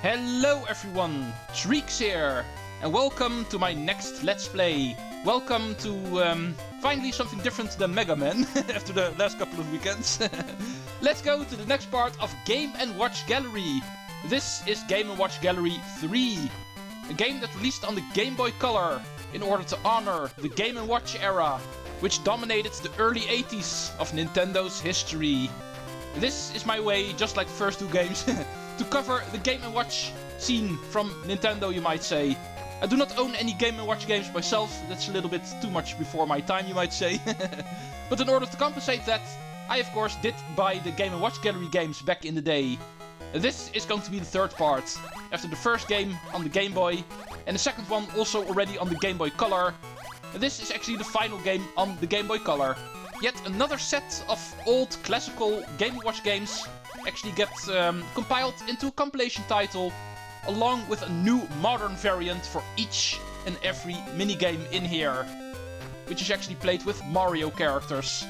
Hello everyone, Treecks here, and welcome to my next Let's Play. Welcome to finally something different than Mega Man after the last couple of weekends. Let's go to the next part of Game & Watch Gallery. This is Game & Watch Gallery 3, a game that released on the Game Boy Color in order to honor the Game & Watch era, which dominated the early 80s of Nintendo's history. This is my way, just like the first two games, to cover the Game & Watch scene from Nintendo, you might say. I do not own any Game & Watch games myself, that's a little bit too much before my time, you might say. But in order to compensate that, I of course did buy the Game & Watch Gallery games back in the day. This is going to be the third part, after the first game on the Game Boy, and the second one also already on the Game Boy Color. And this is actually the final game on the Game Boy Color. Yet another set of old classical Game & Watch games actually get compiled into a compilation title, along with a new modern variant for each and every minigame in here, which is actually played with Mario characters.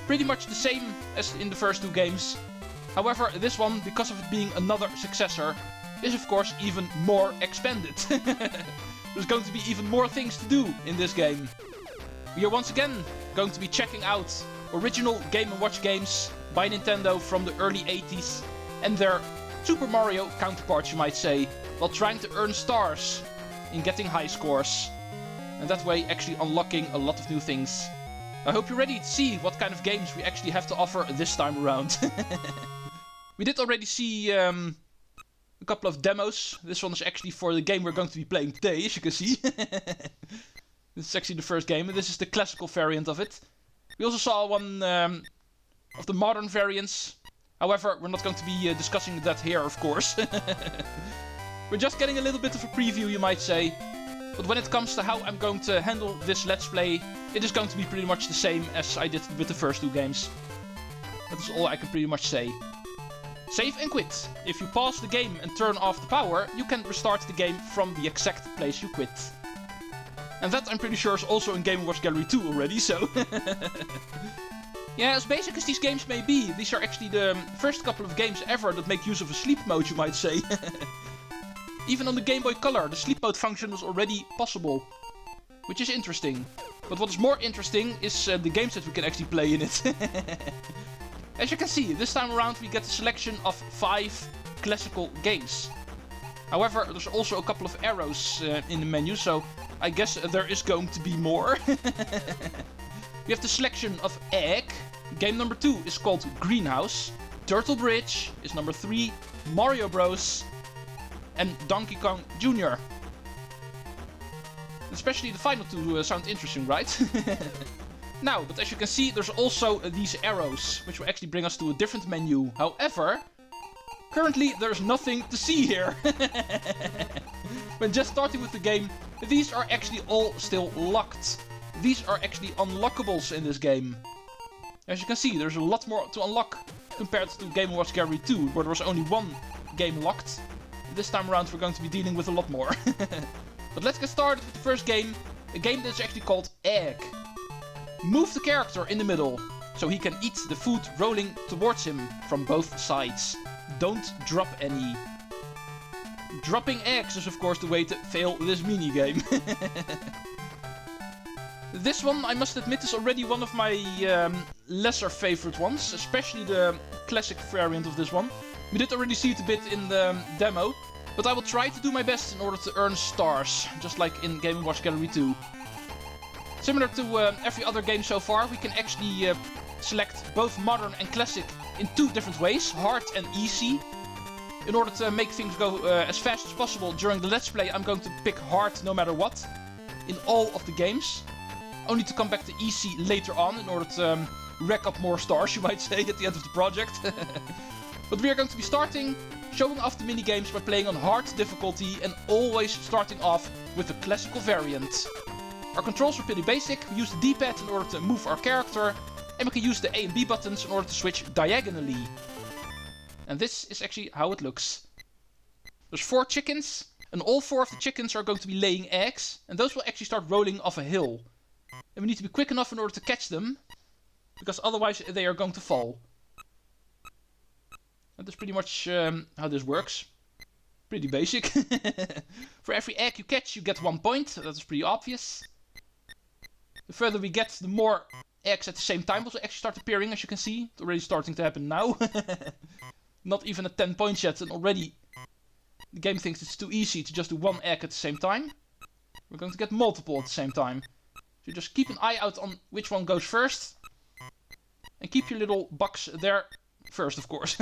Pretty much the same as in the first two games. However, this one, because of it being another successor, is of course even more expanded. There's going to be even more things to do in this game. We are once again going to be checking out original Game & Watch games by Nintendo from the early 80s and their Super Mario counterparts, you might say, while trying to earn stars in getting high scores. And that way actually unlocking a lot of new things. I hope you're ready to see what kind of games we actually have to offer this time around. We did already see a couple of demos. This one is actually for the game we're going to be playing today, as you can see. This is actually the first game, and this is the classical variant of it. We also saw one of the modern variants. However, we're not going to be discussing that here, of course. We're just getting a little bit of a preview, you might say. But when it comes to how I'm going to handle this Let's Play, it is going to be pretty much the same as I did with the first two games. That is all I can pretty much say. Save and quit. If you pause the game and turn off the power, you can restart the game from the exact place you quit. And that, I'm pretty sure, is also in Game & Watch Gallery 2 already, so... Yeah, as basic as these games may be, these are actually the first couple of games ever that make use of a sleep mode, you might say. Even on the Game Boy Color, the sleep mode function was already possible. Which is interesting. But what is more interesting is the games that we can actually play in it. As you can see, this time around we get a selection of 5 classical games. However, there's also a couple of arrows in the menu, so I guess there is going to be more. We have the selection of Egg. Game number 2 is called Greenhouse. Turtle Bridge is number 3. Mario Bros. And Donkey Kong Jr. Especially the final two sound interesting, right? Now, but as you can see, there's also these arrows, which will actually bring us to a different menu. However, currently there's nothing to see here. When just starting with the game, these are actually all still locked. These are actually unlockables in this game. As you can see, there's a lot more to unlock compared to Game & Watch Gallery 2, where there was only one game locked. This time around we're going to be dealing with a lot more. But let's get started with the first game, a game that's actually called Egg. Move the character in the middle, so he can eat the food rolling towards him from both sides. Don't drop any. Dropping eggs is of course the way to fail this minigame. This one, I must admit, is already one of my lesser favorite ones, especially the classic variant of this one. We did already see it a bit in the demo, but I will try to do my best in order to earn stars, just like in Game & Watch Gallery 2. Similar to every other game so far, we can actually select both modern and classic in 2 different ways, hard and easy. In order to make things go as fast as possible during the Let's Play, I'm going to pick hard no matter what, in all of the games. Only to come back to easy later on, in order to rack up more stars, you might say, at the end of the project. But we are going to be starting, showing off the minigames by playing on hard difficulty and always starting off with the classical variant. Our controls are pretty basic. We use the D-pad in order to move our character, and we can use the A and B buttons in order to switch diagonally. And this is actually how it looks. There's 4 chickens, and all 4 of the chickens are going to be laying eggs, and those will actually start rolling off a hill. And we need to be quick enough in order to catch them, because otherwise they are going to fall. And that's pretty much how this works. Pretty basic. For every egg you catch, you get 1 point. That's pretty obvious. The further we get, the more eggs at the same time will actually start appearing, as you can see. It's already starting to happen now. Not even at 10 points yet, and already the game thinks it's too easy to just do 1 egg at the same time. We're going to get multiple at the same time. So just keep an eye out on which one goes first. And keep your little box there first, of course.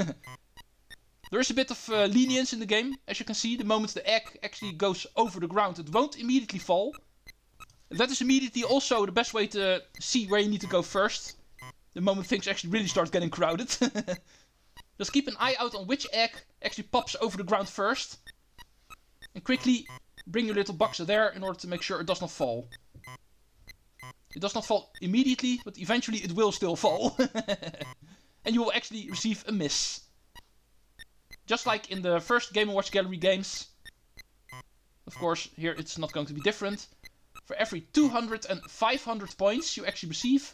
There is a bit of lenience in the game. As you can see, the moment the egg actually goes over the ground, it won't immediately fall. That is immediately also the best way to see where you need to go first. The moment things actually really start getting crowded. Just keep an eye out on which egg actually pops over the ground first. And quickly bring your little box there in order to make sure it does not fall. It does not fall immediately, but eventually it will still fall. And you will actually receive a miss. Just like in the first Game & Watch Gallery games. Of course, here it's not going to be different. For every 200 and 500 points you actually receive,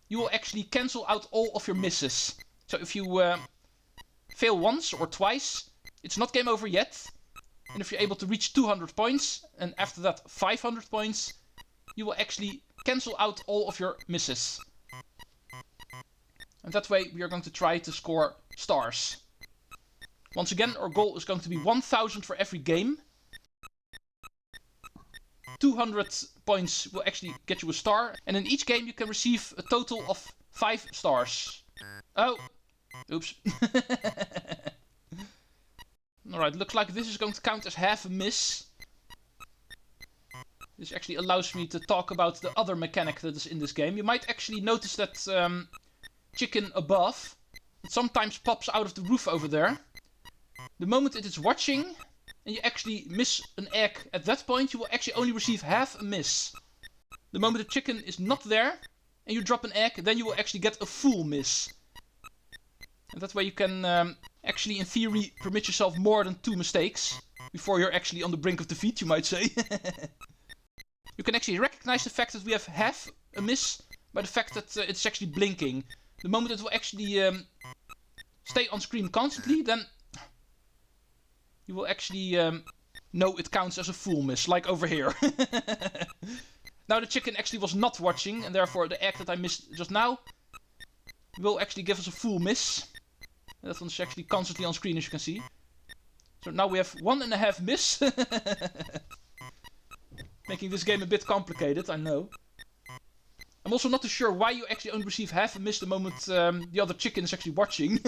you will actually cancel out all of your misses. So if you fail once or twice, it's not game over yet. And if you're able to reach 200 points, and after that 500 points, you will actually cancel out all of your misses. And that way we are going to try to score stars. Once again, our goal is going to be 1000 for every game. 200 points will actually get you a star. And in each game you can receive a total of 5 stars. Oh! Oops. Alright, looks like this is going to count as half a miss. This actually allows me to talk about the other mechanic that is in this game. You might actually notice that chicken above. It sometimes pops out of the roof over there. The moment it is watching, and you actually miss an egg at that point, you will actually only receive half a miss. The moment the chicken is not there, and you drop an egg, then you will actually get a full miss. And that way you can actually, in theory, permit yourself more than 2 mistakes. Before you're actually on the brink of defeat, you might say. You can actually recognize the fact that we have half a miss by the fact that it's actually blinking. The moment it will actually stay on screen constantly, then you will actually know it counts as a full miss, like over here. Now the chicken actually was not watching, and therefore the egg that I missed just now will actually give us a full miss. That one's actually constantly on screen, as you can see. So now we have 1.5 miss. Making this game a bit complicated, I know. I'm also not too sure why you actually only receive half a miss the moment the other chicken is actually watching.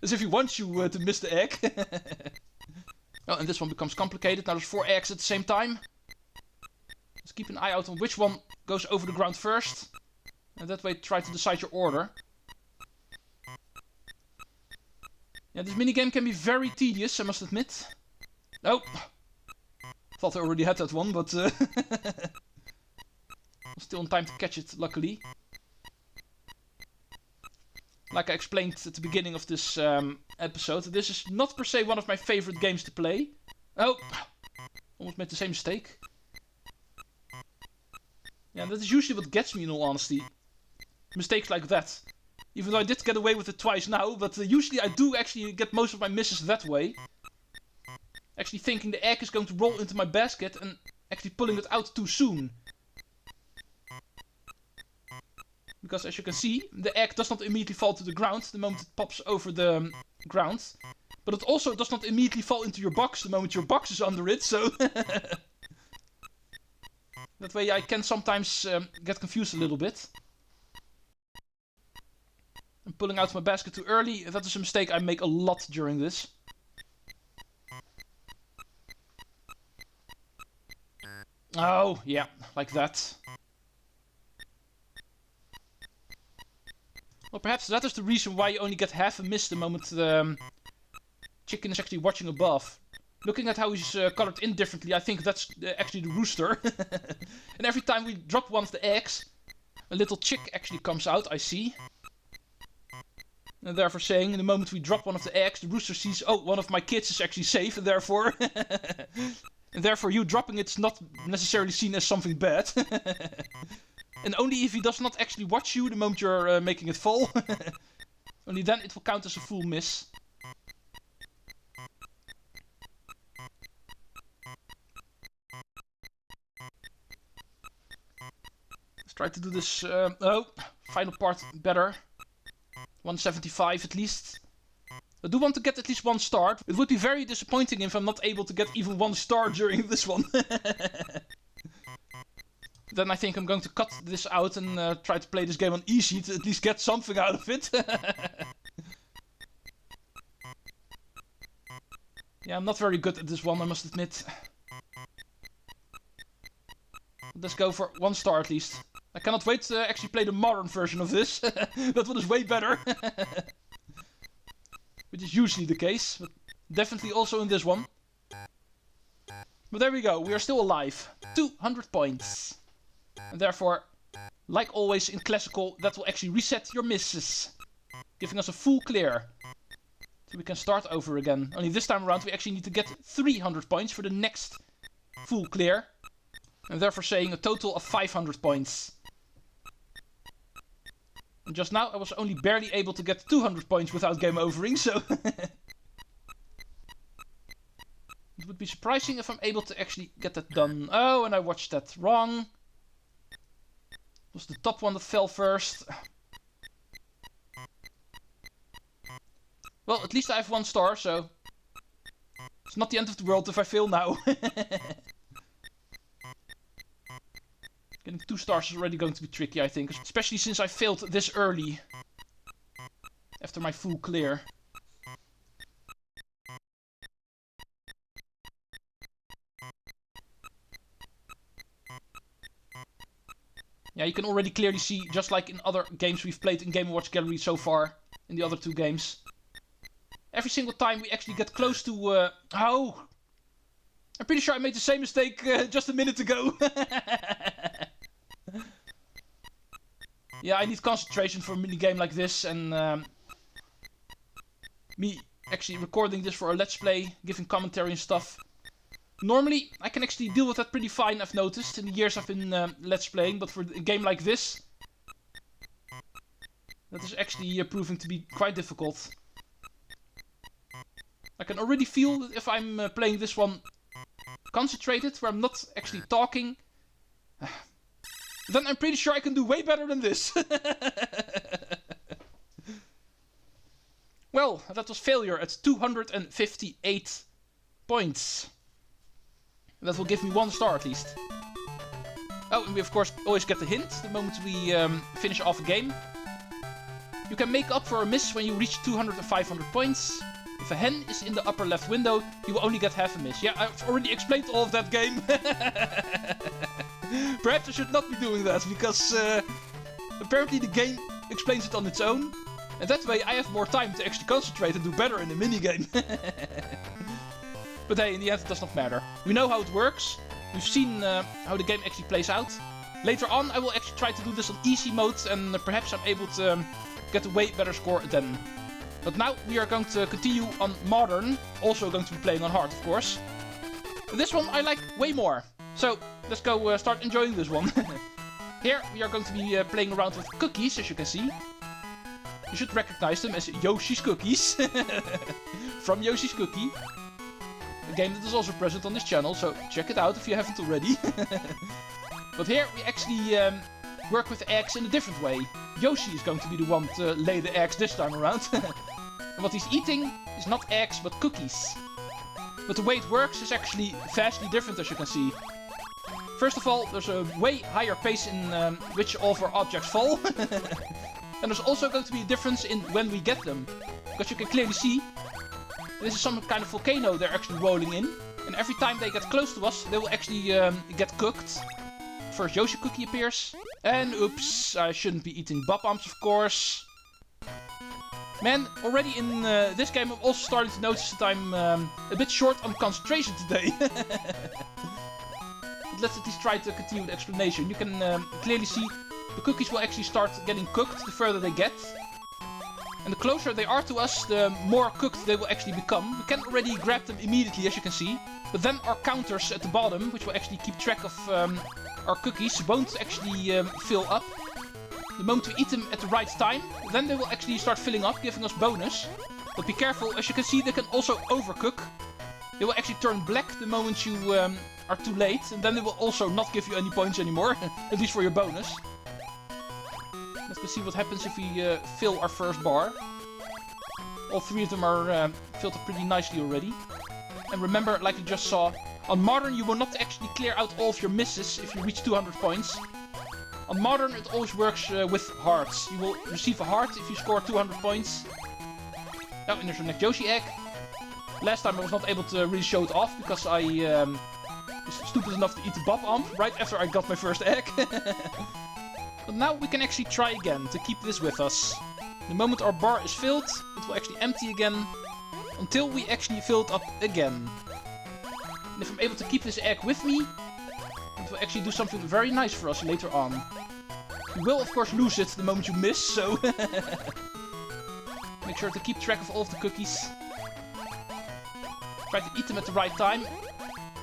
As if he wants you to miss the egg. Oh, and this one becomes complicated. Now there's 4 eggs at the same time. Just keep an eye out on which one goes over the ground first. And that way try to decide your order. Yeah, this minigame can be very tedious, I must admit. Oh! Thought I already had that one, but was still in time to catch it, luckily. Like I explained at the beginning of this episode, this is not per se one of my favorite games to play. Oh! Almost made the same mistake. Yeah, that is usually what gets me, in all honesty. Mistakes like that. Even though I did get away with it twice now, but usually I do actually get most of my misses that way. Actually thinking the egg is going to roll into my basket and actually pulling it out too soon. Because as you can see, the egg does not immediately fall to the ground the moment it pops over the ground. But it also does not immediately fall into your box the moment your box is under it, so... That way I can sometimes get confused a little bit. I'm pulling out my basket too early. That is a mistake I make a lot during this. Oh, yeah, like that. Well, perhaps that is the reason why you only get half a miss the moment the chicken is actually watching above. Looking at how he's colored in differently, I think that's actually the rooster. And every time we drop one of the eggs, a little chick actually comes out, I see. And therefore saying, the moment we drop one of the eggs, the rooster sees, oh, one of my kids is actually safe, and therefore... and therefore you dropping it's not necessarily seen as something bad. And only if he does not actually watch you the moment you're making it fall. Only then it will count as a full miss. Try to do this, final part better. 175 at least. I do want to get at least 1 star. It would be very disappointing if I'm not able to get even 1 star during this one. Then I think I'm going to cut this out and try to play this game on easy to at least get something out of it. Yeah, I'm not very good at this one, I must admit. Let's go for 1 star at least. I cannot wait to actually play the modern version of this. That one is way better. Which is usually the case, but definitely also in this one. But there we go, we are still alive. 200 points. And therefore, like always in classical, that will actually reset your misses. Giving us a full clear. So we can start over again. Only this time around we actually need to get 300 points for the next full clear. And therefore saying a total of 500 points. And just now I was only barely able to get 200 points without game overing, so... It would be surprising if I'm able to actually get that done. Oh, and I watched that wrong. It was the top one that fell first. Well, at least I have 1 star, so... It's not the end of the world if I fail now. Getting 2 stars is already going to be tricky, I think. Especially since I failed this early. After my full clear. Yeah, you can already clearly see, just like in other games we've played in Game & Watch Gallery so far. In the other 2 games. Every single time we actually get close to... Oh! I'm pretty sure I made the same mistake just a minute ago. Yeah, I need concentration for a minigame like this, and me actually recording this for a Let's Play, giving commentary and stuff. Normally, I can actually deal with that pretty fine, I've noticed, in the years I've been Let's Playing, but for a game like this, that is actually proving to be quite difficult. I can already feel that if I'm playing this one concentrated, where I'm not actually talking, then I'm pretty sure I can do way better than this. Well, that was failure at 258 points. That will give me 1 star at least. Oh, and we of course always get the hint the moment we finish off a game. You can make up for a miss when you reach 200 or 500 points. If a hen is in the upper left window, you will only get half a miss. Yeah, I've already explained all of that game. Perhaps I should not be doing that, because apparently the game explains it on its own. And that way I have more time to actually concentrate and do better in the minigame. But hey, in the end it does not matter. We know how it works. We've seen how the game actually plays out. Later on I will actually try to do this on easy mode, and perhaps I'm able to get a way better score then. But now we are going to continue on modern. Also going to be playing on hard, of course. But this one I like way more. So let's go start enjoying this one. Here we are going to be playing around with cookies, as you can see. You should recognize them as Yoshi's Cookies. From Yoshi's Cookie. A game that is also present on this channel, so check it out if you haven't already. But here we actually work with eggs in a different way. Yoshi is going to be the one to lay the eggs this time around. And what he's eating is not eggs, but cookies. But the way it works is actually vastly different, as you can see. First of all, there's a way higher pace in which all of our objects fall. And there's also going to be a difference in when we get them. Because you can clearly see, this is some kind of volcano they're actually rolling in. And every time they get close to us, they will actually get cooked. First Yoshi cookie appears. And oops, I shouldn't be eating Bob-Ombs, of course. Man, already in this game I'm also starting to notice that I'm a bit short on concentration today. But let's at least try to continue the explanation. You can clearly see the cookies will actually start getting cooked the further they get. And the closer they are to us, the more cooked they will actually become. We can already grab them immediately, as you can see. But then our counters at the bottom, which will actually keep track of our cookies, won't actually fill up. The moment we eat them at the right time, then they will actually start filling up, giving us bonus. But be careful, as you can see, they can also overcook. They will actually turn black the moment you are too late, and then they will also not give you any points anymore, at least for your bonus. Let's go see what happens if we fill our first bar. All 3 of them are filled up pretty nicely already. And remember, like you just saw, on Modern you will not actually clear out all of your misses if you reach 200 points. On Modern it always works with hearts. You will receive a heart if you score 200 points. Oh, and there's our next Yoshi egg. Last time I was not able to really show it off because I was stupid enough to eat the bomb right after I got my first egg. But now we can actually try again to keep this with us. The moment our bar is filled, it will actually empty again until we actually fill it up again. And if I'm able to keep this egg with me, it will actually do something very nice for us later on. You will of course lose it the moment you miss, so make sure to keep track of all of the cookies. Try to eat them at the right time.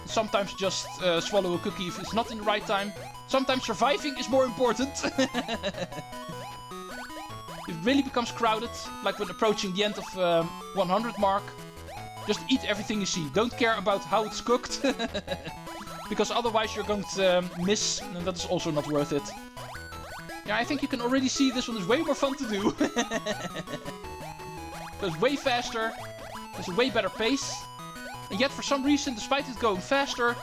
Sometimes just swallow a cookie if it's not in the right time. Sometimes surviving is more important. If it really becomes crowded, like when approaching the end of 100 mark, just eat everything you see. Don't care about how it's cooked, because otherwise you're going to miss, and that is also not worth it. Yeah, I think you can already see this one is way more fun to do. It's way faster, there's a way better pace, and yet for some reason, despite it going faster,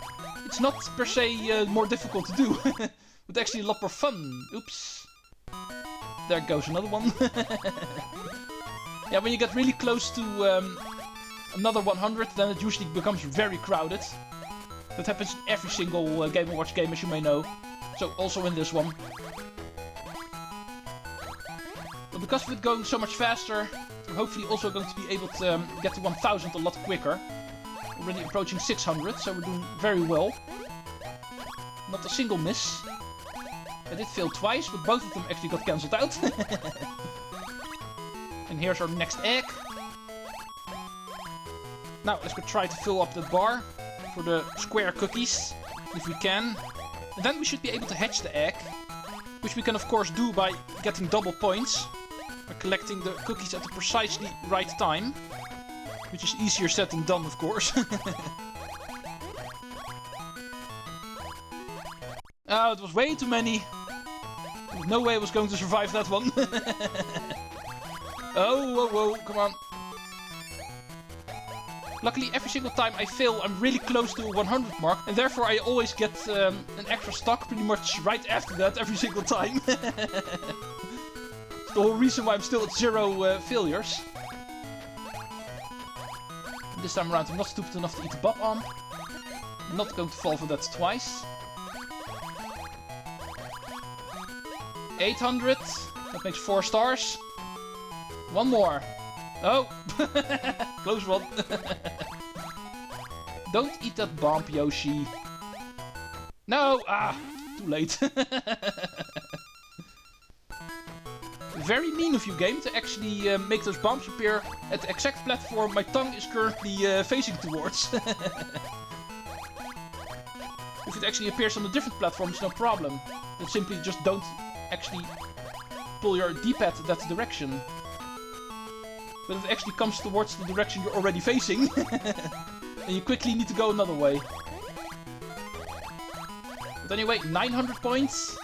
it's not per se more difficult to do, but actually a lot more fun. Oops. There goes another one. Yeah, when you get really close to another 100, then it usually becomes very crowded. That happens in every single Game & Watch game, as you may know. So also in this one. But because of it going so much faster, we're hopefully also going to be able to get to 1000 a lot quicker. Already approaching 600, so we're doing very well. Not a single miss. I did fail twice, but both of them actually got cancelled out. And here's our next egg. Now, let's go try to fill up the bar for the square cookies, if we can. And then we should be able to hatch the egg, which we can of course do by getting double points, by collecting the cookies at the precisely right time, which is easier said than done, of course. Oh, it was way too many. There was no way I was going to survive that one. Oh, whoa, whoa, come on. Luckily, every single time I fail, I'm really close to a 100 mark, and therefore I always get an extra stock pretty much right after that every single time. It's the whole reason why I'm still at 0 failures. And this time around, I'm not stupid enough to eat the bomb. I'm not going to fall for that twice. 800. That makes 4 stars. One more. Oh! Close one. Don't eat that bomb, Yoshi. No! Ah! Too late. Very mean of you, game, to actually make those bombs appear at the exact platform my tongue is currently facing towards. If it actually appears on a different platform, it's no problem. But simply just don't actually pull your D-pad that direction. But it actually comes towards the direction you're already facing. And you quickly need to go another way. But anyway, 900 points.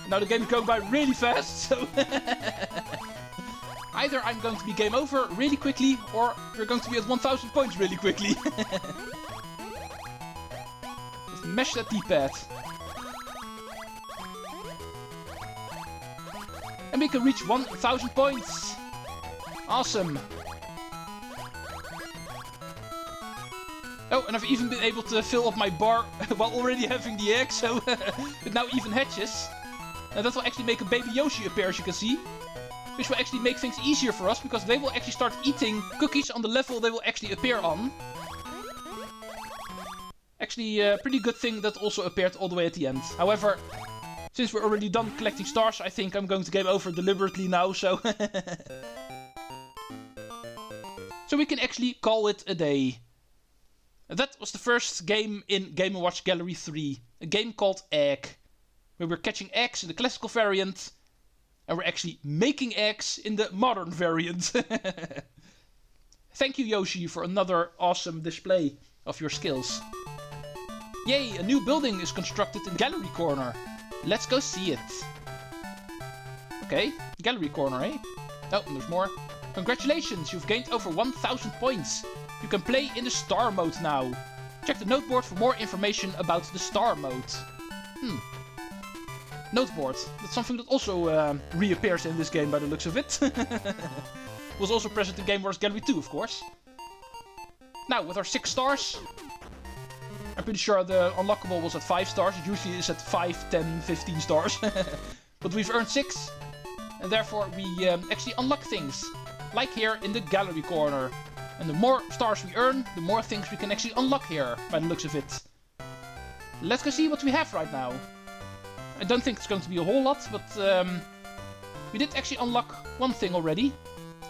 Now the game is going by really fast, so... Either I'm going to be game over really quickly, or we're going to be at 1000 points really quickly. Just mash that D-pad. And we can reach 1000 points! Awesome! Oh, and I've even been able to fill up my bar while already having the egg, so it now even hatches. And that will actually make a baby Yoshi appear, as you can see. Which will actually make things easier for us, because they will actually start eating cookies on the level they will actually appear on. Actually, a pretty good thing that also appeared all the way at the end. However, since we're already done collecting stars, I think I'm going to game over deliberately now, so... So we can actually call it a day. That was the first game in Game & Watch Gallery 3. A game called Egg. Where we're catching eggs in the classical variant. And we're actually making eggs in the modern variant. Thank you, Yoshi, for another awesome display of your skills. Yay, a new building is constructed in Gallery Corner. Let's go see it. Okay, gallery corner, eh? Oh, and there's more. Congratulations, you've gained over 1000 points. You can play in the star mode now. Check the noteboard for more information about the star mode. Noteboard. That's something that also reappears in this game by the looks of it. Was also present in Game Wars Gallery 2, of course. Now, with our 6 stars, I'm pretty sure the unlockable was at 5 stars. It usually is at 5, 10, 15 stars. But we've earned 6. And therefore we actually unlock things. Like here in the gallery corner. And the more stars we earn, the more things we can actually unlock here, by the looks of it. Let's go see what we have right now. I don't think it's going to be a whole lot, but we did actually unlock one thing already.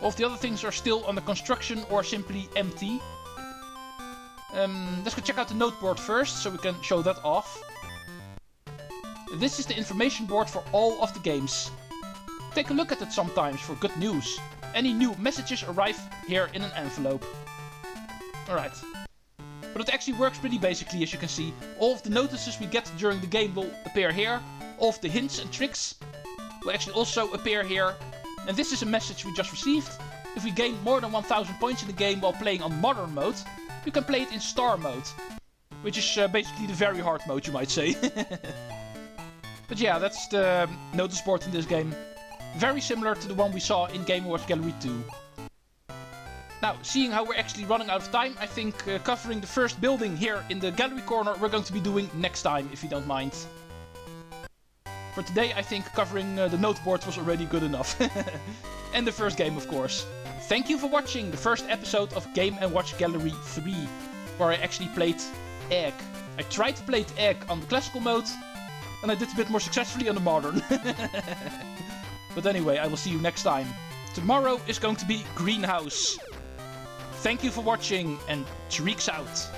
All of the other things are still under construction or simply empty. Let's go check out the noteboard first, so we can show that off. This is the information board for all of the games. Take a look at it sometimes for good news. Any new messages arrive here in an envelope. Alright. But it actually works pretty basically, as you can see. All of the notices we get during the game will appear here. All of the hints and tricks will actually also appear here. And this is a message we just received. If we gain more than 1000 points in the game while playing on modern mode, you can play it in star mode. Which is basically the very hard mode, you might say. But yeah, that's the notice board in this game. Very similar to the one we saw in Game Wars Gallery 2. Now, seeing how we're actually running out of time, I think covering the first building here in the gallery corner we're going to be doing next time, if you don't mind. For today, I think covering the noteboard was already good enough. And the first game, of course. Thank you for watching the first episode of Game & Watch Gallery 3, where I actually played Egg. I tried to play Egg on the classical mode, and I did a bit more successfully on the modern. But anyway, I will see you next time. Tomorrow is going to be Greenhouse. Thank you for watching, and Treecks out.